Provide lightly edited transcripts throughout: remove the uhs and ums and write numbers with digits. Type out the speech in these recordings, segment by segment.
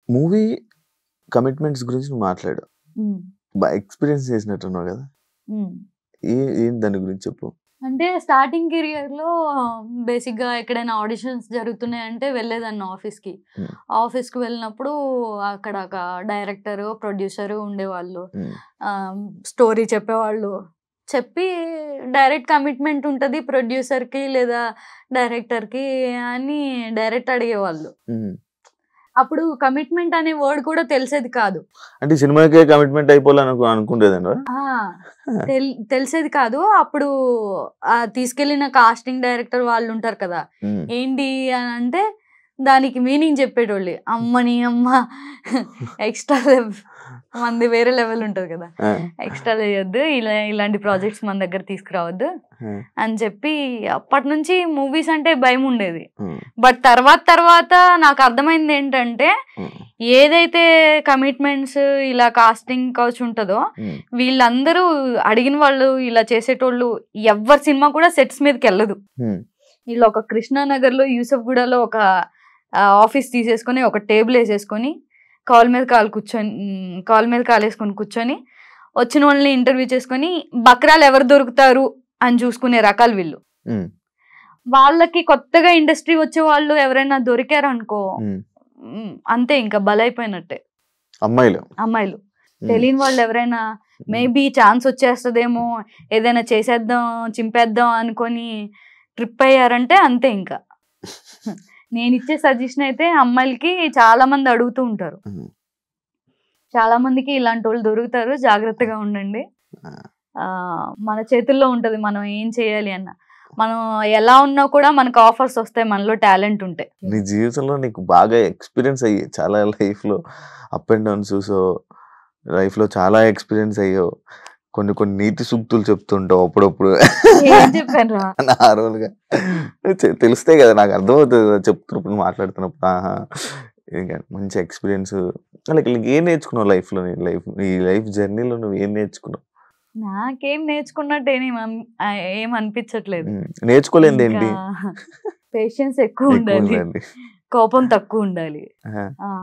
Movie commitments గురించి నువ్వు మాట్లాడు. హ్మ్. ఎక్స్‌పీరియన్స్ చేసినట్టున్నావు గదా! హ్మ్. ఏం దాని గురించి చెప్పు? అంటే స్టార్టింగ్ కెరియర్‌లో బేసిక్‌గా ఎక్కడైనా ఆడిషన్స్ జరుగుతున్నాయంటే వెళ్ళేదాన్ని ఆఫీస్‌కి. హ్మ్. ఆఫీస్‌కి వెళ్ళినప్పుడు అక్కడ ఒక డైరెక్టరు, ప్రొడ్యూసరు ఉండేవాళ్ళు. హ్మ్. స్టోరీ చెప్పేవాళ్ళు. చెప్పి డైరెక్ట్ కమిట్మెంట్ ఉంటది ప్రొడ్యూసర్‌కి లేదా డైరెక్టర్‌కి అని డైరెక్ట్ అడిగేవాళ్ళు. హ్మ్. అప్పుడు కమిట్మెంట్ అనే వర్డ్ కూడా తెలిసేది కాదు. అంటే సినిమాకే కమిట్మెంట్ అయిపోవాలని అనుకుండేదానివా? ఆ! తెలిసేది కాదు. అప్పుడు తీసుకెళ్ళిన కాస్టింగ్ డైరెక్టర్ వాళ్ళుంటారు కదా! హ్మ్. ఏంటి అనంటే దానికి మీనింగ్ చెప్పేటోళ్ళే. అమ్మ నీ అమ్మ ఎక్స్‌ట్రా మనది వేరే లెవెల్ ఉంటది కదా! ఆ! ఎక్స్‌ట్రా చేయొద్దు. ఇలాంటి ప్రాజెక్ట్స్ మన దగ్గర తీసుకురావద్దు ఆ! అని చెప్పి అప్పటినుంచి మూవీస్ అంటే భయముండేది. హ్మ్. బట్ తర్వాత నాకు అర్థమైంది ఏంటంటే హ్మ్. ఏదైతే కమిట్మెంట్స్ ఇలా కాస్టింగ్ కౌచ్ ఉంటదో హ్మ్. వీళ్ళందరూ అడిగిన వాళ్ళు ఇలా చేసేటోళ్ళు ఎవ్వరి సినిమా కూడా సెట్స్ మీదకెళ్ళదు. హ్మ్. వీళ్ళు ఒక కృష్ణానగర్‌లో, యూసఫ్‌గూడలో ఒక ఆఫీస్ తీసేసుకొని, ఒక టేబుల్ ఏసేసుకొని, కాలు మీద కాలేసుకొని కూర్చొని, వచ్చినోళ్ళని ఇంటర్వ్యూ చేసుకొని, బకరాలు ఎవరు దొరుకుతారు అని చూసుకునే రకాలు వీళ్ళు. హ్మ్. వాళ్ళకి కొత్తగా ఇండస్ట్రీ వచ్చేవాళ్ళు ఎవరైనా దొరికారనుకో, హ్మ్. అంతే ఇంకా బలైపోయినట్టే. అమ్మాయిలు. అమ్మాయిలు. హ్మ్. తెలియని వాళ్ళు ఎవరైనా మేబీ ఛాన్స్ వచ్చేస్తదేమో, ఏదైనా చేసేద్దాం, చింపేద్దాం అనుకోని ట్రిప్ అయ్యారంటే అంతే ఇంకా. నేనిచ్చే సజెషన్ అయితే అమ్మాయిలకి చాలా మంది అడుగుతూ ఉంటారు. హ్మ్. చాలా మందికి ఇలాంటోళ్ళు దొరుకుతారు. జాగ్రత్తగా ఉండండి. ఆ! మన చేతుల్లో ఉంటది మనం ఏం చేయాలి అన్న. మనం ఎలా ఉన్నా కూడా మనకు ఆఫర్స్ వస్తాయి మనలో టాలెంట్ ఉంటే. నీ జీవితంలో నీకు బాగా ఎక్స్‌పీరియన్స్ అయ్యి చాలా లైఫ్‌లో అప్ అండ్ డౌన్స్ చూసావు. లైఫ్‌లో చాలా ఎక్స్‌పీరియన్స్ అయ్యావు. కొన్ని నీతి సూక్తులు చెప్తుంటావు అప్పుడప్పుడు. ఏం చెప్పానురా? నార్మల్‌గా తెలుస్తాయి కదా! నాకు అర్థమవుతది కదా! చెప్తున్నప్పుడు మాట్లాడుతున్నప్పుడు. ఆహా! ఇంకా మంచి ఎక్స్‌పీరియన్స్ లైక్ ఏం నేర్చుకున్నావు లైఫ్‌లో నీ లైఫ్ జర్నీలో నువ్వు ఏం నేర్చుకున్నావు? నాకేం నేర్చుకున్నట్టు ఏం అనిపించట్లేదు. నేర్చుకోలేనిదేంటి? ఇంకా పేషెన్స్ ఎక్కువ ఉండాలి. ఎక్కువుందండి. కోపం తక్కువ ఉండాలి. ఆహా!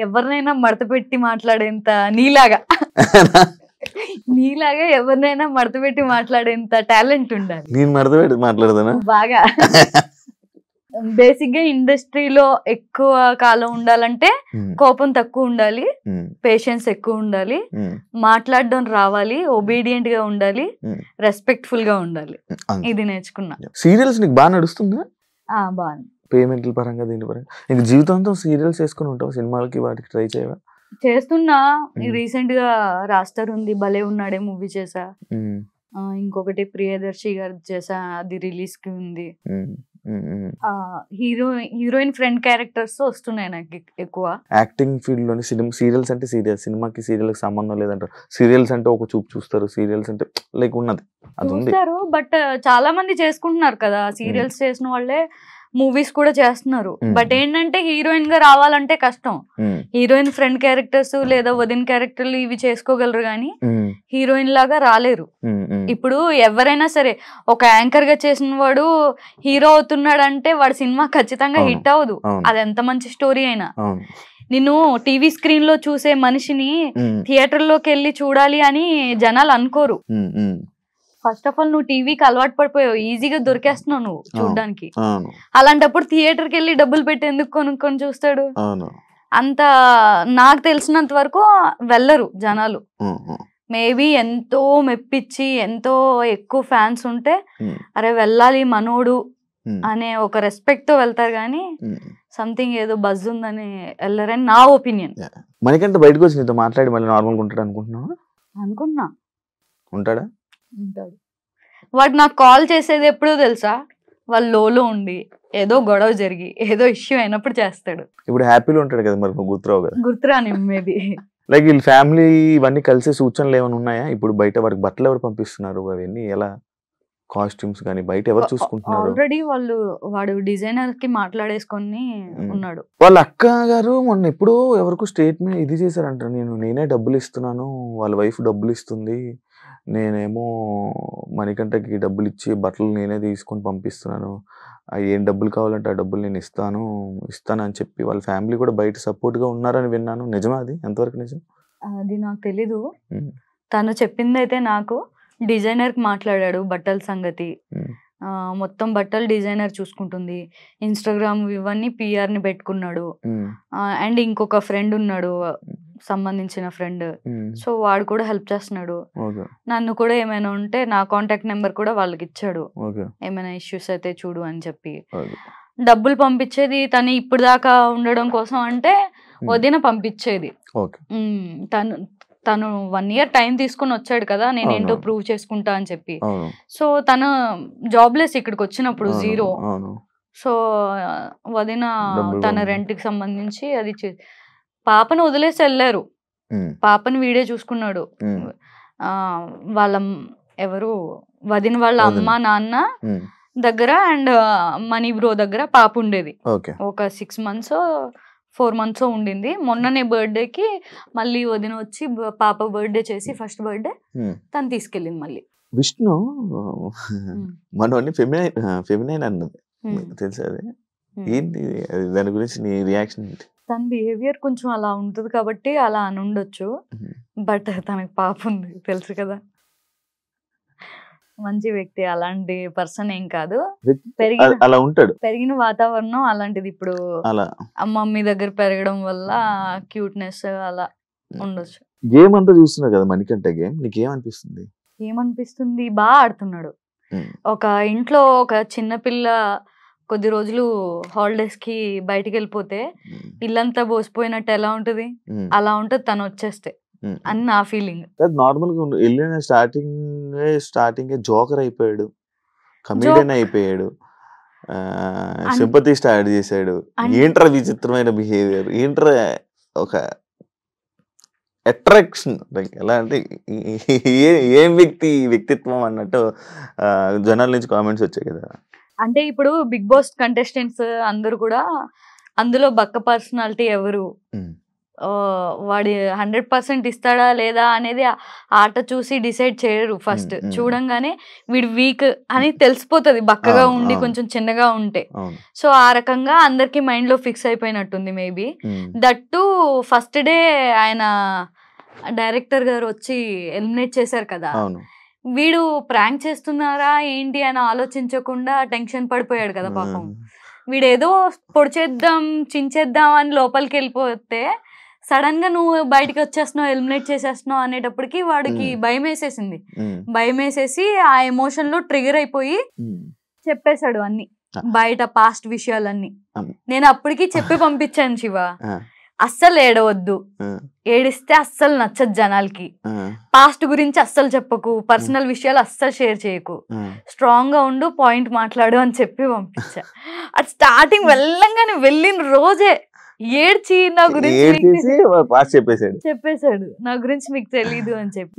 ఎవరినైనా మడతపెట్టి మాట్లాడేంత నీలాగా ఎవరినైనా మడతపెట్టి మాట్లాడేంత టాలెంట్ ఉండాలి. నేను మడతపెట్టి మాట్లాడతానా? బాగా. బేసిక్‌గా ఇండస్ట్రీలో ఎక్కువ కాలం ఉండాలంటే హ్మ్. కోపం తక్కువ ఉండాలి. హ్మ్. పేషెన్స్ ఎక్కువ ఉండాలి. హ్మ్. మాట్లాడడం రావాలి. ఒబీడియంట్‌గా ఉండాలి. హ్మ్. రెస్పెక్ట్‌ఫుల్‌గా ఉండాలి. అంతే. ఇది నేర్చుకున్నా. సీరియల్స్ నీకు బాగా నడుస్తుందా? బావుంది. పేమెంట్‌ల పరంగా దీని పరంగా. నీకు జీవితాంతం సీరియల్స్ చేసుకొని ఉంటావా? సినిమాలకి వాటికి ట్రై చేయవా? చేస్తున్నా. హ్మ్. రీసెంట్‌గా 'రాజ్ ఉంది 'భలే ఉన్నాడే' మూవీ చేశా. హ్మ్. ఇంకొకటి 'ప్రియదర్శి' గారిది చేశా. అది రిలీజ్‌కి ఉంది. హ్మ్. హ్మ్. హ్మ్. హీరోయిన్ ఫ్రెండ్ క్యారెక్టర్స్ వస్తున్నాయి నాకు ఎక్కువ. యాక్టింగ్ ఫీల్డ్‌లోని సీరియల్స్ అంటే సీరియల్స్. సినిమాకి సీరియల్‌కి సంబంధం లేదంటారు. సీరియల్స్ అంటే ఒక చూపు చూస్తారు. సీరియల్స్ అంటే లైక్ ఉన్నది. అదుంది. చూస్తారు. బట్ చాలా మంది చేసుకుంటున్నారు కదా! సీరియల్స్ చేసిన వాళ్ళే మూవీస్ కూడా చేస్తున్నారు. బట్ ఏంటంటే హీరోయిన్‌గా రావాలంటే కష్టం. హీరోయిన్ ఫ్రెండ్ క్యారెక్టర్స్ లేదా వదిన క్యారెక్టర్లు ఇవి చేసుకోగలరు గానీ హీరోయిన్ లాగా రాలేరు. ఇప్పుడు ఎవరైనా సరే ఒక యాంకర్‌గా చేసిన వాడు హీరో అవుతున్నాడంటే వాడి సినిమా ఖచ్చితంగా హిట్ అవ్వదు. అది ఎంత మంచి స్టోరీ అయినా. నిన్ను టీవీ స్క్రీన్‌లో చూసే మనిషిని థియేటర్‌లోకెళ్ళి చూడాలి అని జనాలు అనుకోరు. ఫస్ట్ ఆఫ్ ఆల్ నువ్వు టీవీకి అలవాటు పడిపోయావు. ఈజీగా దొరికేస్తున్నావు నువ్వు చూడ్డానికి. అలాంటప్పుడు థియేటర్‌కి వెళ్ళి డబ్బులు పెట్టి ఎందుకు కొనుక్కొని చూస్తాడు? అంత నాకు తెలిసినంత వరకు వెళ్ళరు జనాలు. మేబీ ఎంతో మెప్పించి ఎంతో ఎక్కువ ఫ్యాన్స్ ఉంటే అరే వెళ్ళాలి మనోడు అనే ఒక రెస్పెక్ట్ తో వెళ్తారు కానీ సంథింగ్ ఏదో బజ్ ఉందని వెళ్ళరని నా ఒపీనియన్. మనకంటే బయటకు వచ్చి నీతో మాట్లాడి మళ్ళీ నార్మల్గా ఉంటాడు అనుకుంటున్నావా? అనుకున్నా. ఉంటాడా? ఉంటాడు. వాడు నాకు కాల్ చేసేది ఎప్పుడో తెలుసా? వాళ్ళు లోలో ఉండి ఏదో గొడవ జరిగి ఏదో ఇష్యూ అయినప్పుడు చేస్తాడు. ఇప్పుడు హ్యాపీలో ఉంటాడు కదా, మరి నువ్వు గుర్తురావు కదా? గుర్తురాని మేబీ. లైక్ వీళ్ళ ఫ్యామిలీ ఇవన్నీ కలిసే సూచనలు ఏమైనా ఉన్నాయా? ఇప్పుడు బయట వాడికి బట్టలు ఎవరు పంపిస్తున్నారు? అవన్నీ ఎలా? కాస్ట్యూమ్స్ కానీ బయట ఎవరు చూసుకుంటున్నారు? ఆల్రెడీ వాడు డిజైనర్ కి మాట్లాడేసుకొని ఉన్నాడు. వాళ్ళ అక్క గారు మొన్న ఎప్పుడో ఎవరికో స్టేట్మెంట్ ఇది చేశారంట. నేనే డబ్బులు ఇస్తున్నాను, వాళ్ళ వైఫ్ డబ్బులు ఇస్తుంది, నేనేమో మణికంఠకి డబ్బులు ఇచ్చి బట్టలు నేనే తీసుకొని పంపిస్తున్నాను ఏం డబ్బులు కావాలంటే ఆ డబ్బులు నేను ఇస్తాను అని చెప్పి వాళ్ళ ఫ్యామిలీ కూడా బయట సపోర్ట్గా ఉన్నారని విన్నాను. నిజమా అది? ఎంతవరకు నిజం? అది నాకు తెలీదు. తను చెప్పిందైతే నాకు డిజైనర్కి మాట్లాడాడు బట్టల సంగతి. మొత్తం బట్టలు డిజైనర్ చూసుకుంటుంది. ఇన్స్టాగ్రామ్ ఇవన్నీ పిఆర్ని పెట్టుకున్నాడు. అండ్ ఇంకొక ఫ్రెండ్ ఉన్నాడు సంబంధించిన ఫ్రెండ్. సో వాడు కూడా హెల్ప్ చేస్తున్నాడు. నన్ను కూడా ఏమైనా ఉంటే నా కాంటాక్ట్ నెంబర్ కూడా వాళ్ళకి ఇచ్చాడు, ఏమైనా ఇష్యూస్ అయితే చూడు అని చెప్పి. డబ్బులు పంపించేది తను ఇప్పుడు దాకా ఉండడం కోసం అంటే వదిన పంపించేది. తను 1 year టైం తీసుకొని వచ్చాడు కదా, నేను ఏంటో ప్రూవ్ చేసుకుంటా అని చెప్పి. సో తను జాబ్లెస్ ఇక్కడికి వచ్చినప్పుడు 0. సో వదిన తన రెంట్కి సంబంధించి అది పాపను వదిలేసి వెళ్ళారు. పాపని వీడే చూసుకున్నాడు. వాళ్ళ ఎవరు వదిన వాళ్ళ అమ్మ నాన్న దగ్గర అండ్ మనీ బ్రో దగ్గర పాప ఉండేది. ఒక 6 months 4 months ఉండింది. మొన్ననే బర్త్డేకి మళ్ళీ వదిన వచ్చి పాప బర్త్డే చేసి ఫస్ట్ బర్త్డే తను తీసుకెళ్ళింది మళ్ళీ. విష్ణు మనోని ఫెమినైన్ అన్నది తెలుసా? అది ఏంటి? దాని గురించి నీ రియాక్షన్ ఏంటి? తన బిహేవియర్ కొంచెం అలా ఉంటుంది కాబట్టి అలా అని ఉండొచ్చు. బట్ తనకు పాప ఉంది తెలుసు కదా. మంచి వ్యక్తి, అలాంటి పర్సన్ ఏం కాదు. అలా ఉంటాడు. పెరిగిన వాతావరణం అలాంటిది. ఇప్పుడు మమ్మీ దగ్గర పెరగడం వల్ల క్యూట్నెస్ అలా ఉండొచ్చు. గేమ్ అంతా చూస్తున్నావు కదా మణికంఠ గేమ్, నీకేమనిపిస్తుంది? ఏమనిపిస్తుంది, బాగా ఆడుతున్నాడు. ఒక ఇంట్లో ఒక చిన్న పిల్ల కొద్ది రోజులు హాలిడేస్ కి బయటికి వెళ్ళిపోతే ఇల్లంతా బోసిపోయినట్టు ఎలా ఉంటది, అలా ఉంటది తను వచ్చేస్తే అని నా ఫీలింగ్. నార్మల్ గా వెళ్ళిన స్టార్టింగ్ జోకర్ అయిపోయాడు, కమెడియన్ అయిపోయాడు, సింపతి స్టార్ట్ చేశాడు. ఏంట్రా విచిత్రమైన బిహేవియర్, ఏంట్రా ఒక అట్రాక్షన్, ఎలా అంటే ఏం వ్యక్తిత్వం అన్నట్టు జనాల నుంచి కామెంట్స్ వచ్చాయి కదా. అంటే ఇప్పుడు బిగ్ బాస్ కంటెస్టెంట్స్ అందరూ కూడా అందులో బక్క పర్సనాలిటీ ఎవరు, వాడి 100% ఇస్తాడా లేదా అనేది ఆట చూసి డిసైడ్ చేయరు. ఫస్ట్ చూడంగానే వీడు వీక్ అని తెలిసిపోతుంది, బక్కగా ఉండి కొంచెం చిన్నగా ఉంటే. సో ఆ రకంగా అందరికి మైండ్ లో ఫిక్స్ అయిపోయినట్టుంది మేబీ. దట్టు ఫస్ట్ డే ఆయన డైరెక్టర్ గారు వచ్చి ఎలిమినేట్ చేశారు కదా, వీడు ప్రాంక్ చేస్తున్నారా ఏంటి అని ఆలోచించకుండా టెన్షన్ పడిపోయాడు కదా పాపం. వీడేదో పొడిచేద్దాం చించేద్దాం అని లోపలికి వెళ్ళిపోతే సడన్ గా నువ్వు బయటకి వచ్చేస్తున్నావు, ఎలిమినేట్ చేసేస్తున్నావు అనేటప్పటికి వాడికి భయం వేసేసింది. భయం వేసేసి ఆ ఎమోషన్ లో ట్రిగర్ అయిపోయి చెప్పేశాడు అన్ని, బయట పాస్ట్ విషయాలన్నీ. నేను అప్పటికి చెప్పి పంపించాను శివ, అస్సలు ఏడవద్దు, ఏడిస్తే అస్సలు నచ్చదు జనాలకి, పాస్ట్ గురించి అస్సలు చెప్పకు, పర్సనల్ విషయాలు అస్సలు షేర్ చేయకు, స్ట్రాంగ్ గా ఉండు, పాయింట్ మాట్లాడు అని చెప్పి పంపించా. అది స్టార్టింగ్ వెళ్ళంగానే వెళ్ళిన రోజే ఏడ్చి నా గురించి చెప్పేశాడు, నా గురించి మీకు తెలీదు అని చెప్పి.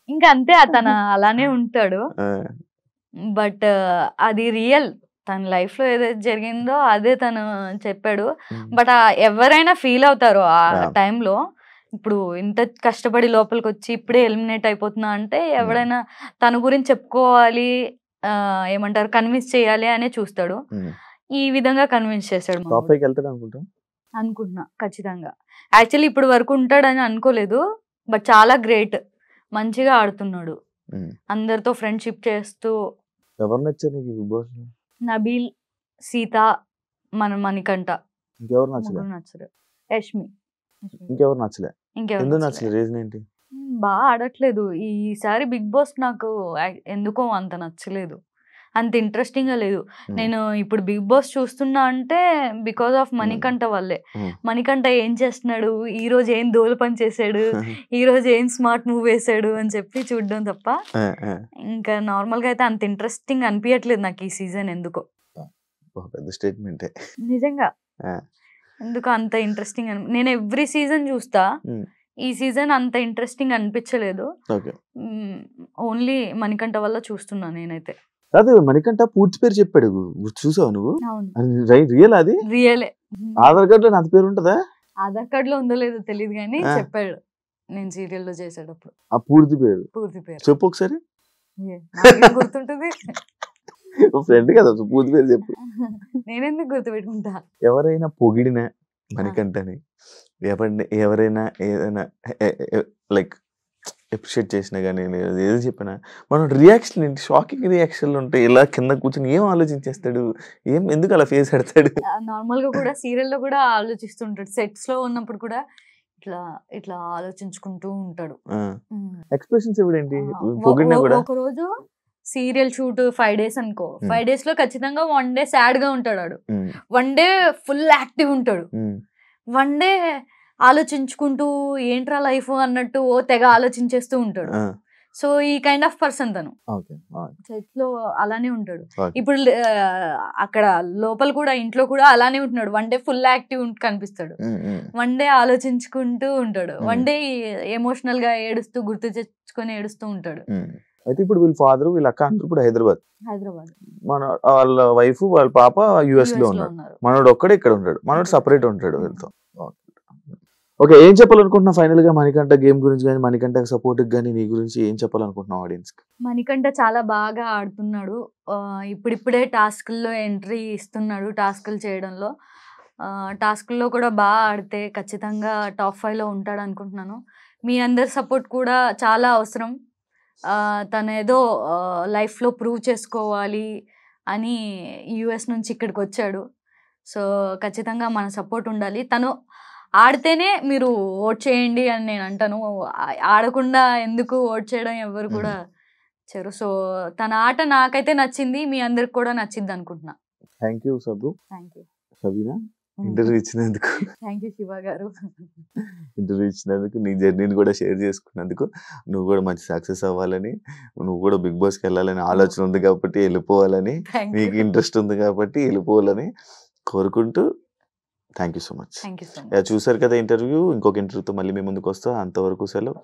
ఇంకా అంతే, అతను అలానే ఉంటాడు. బట్ అది రియల్, తన లైఫ్ లో ఏదైతే జరిగిందో అదే తను చెప్పాడు. బట్ ఎవరైనా ఫీల్ అవుతారు ఆ టైంలో. ఇప్పుడు ఇంత కష్టపడి లోపలికి వచ్చి ఇప్పుడే ఎలిమినేట్ అయిపోతున్నా అంటే ఎవడైనా తన గురించి చెప్పుకోవాలి, ఏమంటారు, కన్విన్స్ చేయాలి అనే చూస్తాడు. ఈ విధంగా కన్విన్స్ చేశాడు. అనుకుంటున్నా ఖచ్చితంగా. యాక్చువల్లీ ఇప్పుడు వరకు ఉంటాడని అనుకోలేదు, బట్ చాలా గ్రేట్, మంచిగా ఆడుతున్నాడు, అందరితో ఫ్రెండ్షిప్ చేస్తూ. ఎవరు నచ్చారు నీకు బిగ్ బాస్ లో? నబీల్, సీత, మణికంఠ. ఇంకెవరు నచ్చలేదు? యష్మి. ఇంకెవరు నచ్చలే? ఎందుకు నచ్చలేదు? రీజన్ ఏంటి? బాగా ఆడట్లేదు ఈసారి బిగ్ బాస్. నాకు ఎందుకో అంత నచ్చలేదు, అంత ఇంట్రెస్టింగ్ గా లేదు. నేను ఇప్పుడు బిగ్ బాస్ చూస్తున్నా అంటే బికాస్ ఆఫ్ మణికంఠ వల్లే. మణికంఠ ఏం చేస్తున్నాడు, ఈ రోజు ఏం దోలు పని చేశాడు, ఈ రోజు ఏం స్మార్ట్ మూవ్ వేసాడు అని చెప్పి చూడడం తప్ప ఇంకా నార్మల్ గా అయితే అంత ఇంట్రెస్టింగ్ అనిపించట్లేదు నాకు ఈ సీజన్. ఎందుకో నిజంగా ఎందుకో అంత ఇంట్రెస్టింగ్ నేను ఎవ్రీ సీజన్ చూస్తా, ఈ సీజన్ అంత ఇంట్రెస్టింగ్ అనిపించలేదు. ఓన్లీ మణికంఠ వల్ల చూస్తున్నా నేనైతే. కాదు, మణికంఠ పూర్తి పేరు చెప్పాడు, చూసావు నువ్వు? రియల్? అది రియలే. ఆధార్ కార్డ్ లో నా పేరు ఉంటదా? ఆధార్ కార్డ్ లో ఉందో లేదో తెలియదు కానీ చెప్పాడు నేను సీరియల్ లో చేసేటప్పుడు. ఆ పూర్తి పేరు పూర్తి పేరు చెప్పు ఒకసారి. గుర్తుంటుంది. ఫ్రెండ్ కదా పూర్తి పేరు చెప్పు. నేనెందుకు గుర్తుపెట్టుకుంటా. ఎవరైనా పొగిడిన మణికంఠని, ఎవరైనా ఏదైనా లైక్ అప్రిషియేట్ చేసినా కానీ ఏదో చెప్పినా మనం రియాక్షన్ ఏంటి, షాకింగ్ రియాక్షన్లు ఉంటాయి. ఇలా కింద కూర్చొని ఏం ఆలోచించేస్తాడు, ఎందుకు అలా ఫేస్ పెడతాడు? నార్మల్ గా కూడా సీరియల్లో కూడా ఆలోచిస్తుంటాడు. సెట్స్ లో ఉన్నప్పుడు కూడా ఇట్లా ఇట్లా ఆలోచించుకుంటూ ఉంటాడు. ఎక్స్ప్రెషన్స్ ఎవడేంటి పొగిడినా కూడా. ఒక రోజు సీరియల్ షూట్ 5 days అనుకో, 5 days లో ఖచ్చితంగా 1 day సాడ్ గా ఉంటాడు, 1 day ఫుల్ యాక్టివ్ ఉంటాడు, 1 day ఆలోచించుకుంటూ ఏంట్రా లైఫ్ అన్నట్టు ఓ తెగ ఆలోచించేస్తూ ఉంటాడు. సో ఈ కైండ్ ఆఫ్ పర్సన్ తను సెట్ లో అలానే ఉంటాడు. ఇప్పుడు అక్కడ లోపల కూడా ఇంట్లో కూడా అలానే ఉంటున్నాడు. 1 day ఫుల్ యాక్టివ్ కనిపిస్తాడు, 1 day ఆలోచించుకుంటూ ఉంటాడు, 1 day ఎమోషనల్ గా ఏడుస్తూ గుర్తు తెచ్చుకొని ఏడుస్తూ ఉంటాడు. అయితే ఇప్పుడు వీళ్ళ ఫాదర్ వీళ్ళ అక్క అందరూ ఇప్పుడు హైదరాబాద్, మన వాళ్ళ వైఫ్ వాళ్ళ పాప యుఎస్ లో ఉన్నారు, మనోడు ఒక్కడే ఇక్కడ ఉంటాడు, మనోడు సపరేట్ ఉంటాడు వీళ్ళతో. ఓకే, ఏం చెప్పాలనుకుంటున్నా ఫైనల్ గా మణికంఠ గేమ్ గురించి కానీ, మణికంఠ సపోర్ట్ కానీ నీ గురించి ఏం చెప్పాలనుకుంటున్నావు ఆడియన్స్ కి? మణికంఠ చాలా బాగా ఆడుతున్నాడు. ఇప్పుడిప్పుడే టాస్క్ల్లో ఎంట్రీ ఇస్తున్నాడు. టాస్క్లు చేయడంలో టాస్క్ల్లో కూడా బాగా ఆడితే ఖచ్చితంగా టాప్ 5లో ఉంటాడు అనుకుంటున్నాను. మీ అందరి సపోర్ట్ కూడా చాలా అవసరం. తను ఏదో లైఫ్లో ప్రూవ్ చేసుకోవాలి అని యుఎస్ నుంచి ఇక్కడికి వచ్చాడు. సో ఖచ్చితంగా మన సపోర్ట్ ఉండాలి. తను ఆడితేనే మీరు ఓట్ చేయండి అని నేను అంటాను. ఆడకుండా ఎందుకు ఓట్ చేయడం ఎవరు కూడా చేయరు. సో తన ఆట నాకైతే నచ్చింది, మీ అందరికి కూడా నచ్చింది అనుకుంటున్నా. Thank you Sabu. Thank you Sabina, interview ఇచ్చినందుకు. థ్యాంక్ యూ శివ గారు. ఇంటర్వ్యూ ఇచ్చినందుకు, నీ జర్నీని కూడా షేర్ చేసుకున్నందుకు, నువ్వు కూడా మంచి సక్సెస్ అవ్వాలని, నువ్వు కూడా బిగ్ బాస్కి వెళ్ళాలని ఆలోచన ఉంది కాబట్టి వెళ్ళిపోవాలని, నీకు ఇంట్రెస్ట్ ఉంది కాబట్టి వెళ్ళిపోవాలని కోరుకుంటూ thank you so much. Thank you so much. చూసారు కదా ఇంటర్వ్యూ. ఇంకొక ఇంటర్వ్యూతో మళ్ళీ మీ ముందుకు వస్తా. అంతవరకు సెలవు.